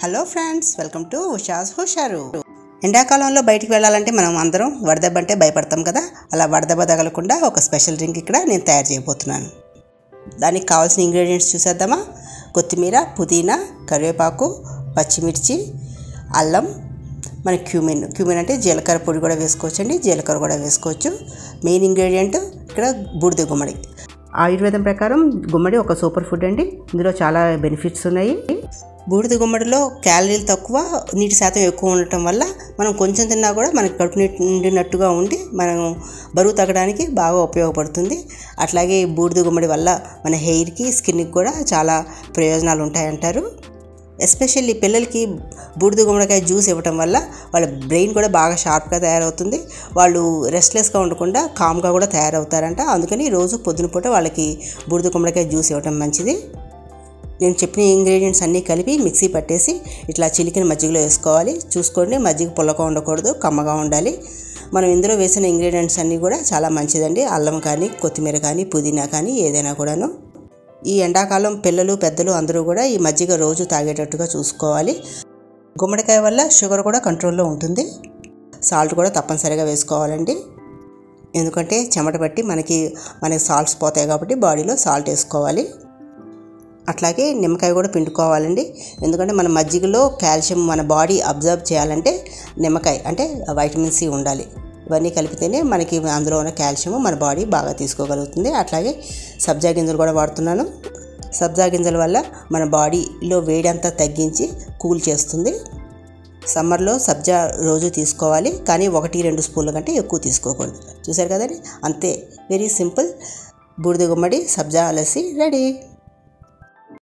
Hello friends, welcome to Usha's హుషారు. ఎండాకాలంలో బయటికి వెళ్ళాలంటే మనం అందరం వడదెబ్బ అంటే భయపడతాం కదా. అలా వడదెబ్బ తగలకుండా ఒక స్పెషల్ డ్రింక్ ఇక్కడ నేను తయారు చేయబోతున్నాను. దానికి కావాల్సిన ఇంగ్రీడియంట్స్ చూసేద్దామా. కొత్తిమీర, పుదీనా, కరివేపాకు, పచ్చిమిర్చి, అల్లం, మన క్యూమిన్ అంటే జీలకర్ర పొడి కూడా వేసుకోవచ్చండి, జీలకర్ర కూడా వేసుకోవచ్చు. మెయిన్ ఇంగ్రీడియంట్ ఇక్కడ బూడిద గుమ్మడి. ఆయుర్వేదం ప్రకారం గుమ్మడి ఒక సూపర్ ఫుడ్ అండి. ఇందులో చాలా బెనిఫిట్స్ ఉన్నాయి. బూడిద గుమ్మడిలో క్యాలరీలు తక్కువ, నీటి శాతం ఎక్కువ ఉండటం వల్ల మనం కొంచెం తిన్నా కూడా మనకి కడుపు నిండినట్టుగా ఉండి మనం బరువు తగ్గడానికి బాగా ఉపయోగపడుతుంది. అట్లాగే బూడిద గుమ్మడి వల్ల మన హెయిర్కి, స్కిన్కి కూడా చాలా ప్రయోజనాలు ఉంటాయంటారు. ఎస్పెషల్లీ పిల్లలకి బూడిద గుమ్మడికాయ జ్యూస్ ఇవ్వటం వల్ల వాళ్ళ బ్రెయిన్ కూడా బాగా షార్ప్గా తయారవుతుంది. వాళ్ళు రెస్ట్లెస్గా ఉండకుండా కామ్గా కూడా తయారవుతారంట. అందుకని రోజు పొద్దున పూట వాళ్ళకి బూడిద గుమ్మడికాయ జ్యూస్ ఇవ్వటం మంచిది. నేను చెప్పిన ఇంగ్రీడియంట్స్ అన్నీ కలిపి మిక్సీ పట్టేసి ఇట్లా చిలికిన మజ్జిగలో వేసుకోవాలి. చూసుకోండి, మజ్జిగ పుల్లగా ఉండకూడదు, కమ్మగా ఉండాలి. మనం ఇందులో వేసిన ఇంగ్రీడియంట్స్ అన్నీ కూడా చాలా మంచిదండి. అల్లం కానీ, కొత్తిమీర కానీ, పుదీనా కానీ ఏదైనా కూడాను. ఈ ఎండాకాలం పిల్లలు, పెద్దలు అందరూ కూడా ఈ మజ్జిగ రోజు తాగేటట్టుగా చూసుకోవాలి. గుమ్మడికాయ వల్ల షుగర్ కూడా కంట్రోల్లో ఉంటుంది. సాల్ట్ కూడా తప్పనిసరిగా వేసుకోవాలండి. ఎందుకంటే చెమట పట్టి మనకి సాల్ట్స్ పోతాయి కాబట్టి బాడీలో సాల్ట్ వేసుకోవాలి. అట్లాగే నిమ్మకాయ కూడా పిండుకోవాలండి. ఎందుకంటే మన మజ్జిగలో కాల్షియం మన బాడీ అబ్జర్వ్ చేయాలంటే నిమ్మకాయ అంటే వైటమిన్ సి ఉండాలి. ఇవన్నీ కలిపితేనే మనకి అందులో ఉన్న కాల్షియం మన బాడీ బాగా తీసుకోగలుగుతుంది. అట్లాగే సబ్జా గింజలు కూడా వాడుతున్నాను. సబ్జా గింజల వల్ల మన బాడీలో వేడి అంతా తగ్గించి కూల్ చేస్తుంది. సమ్మర్లో సబ్జా రోజు తీసుకోవాలి, కానీ 1-2 స్పూన్ల కంటే ఎక్కువ తీసుకోకూడదు. చూసారు కదండి, అంతే, వెరీ సింపుల్. బూడిద గుమ్మడి సబ్జా లస్సీ రెడీ.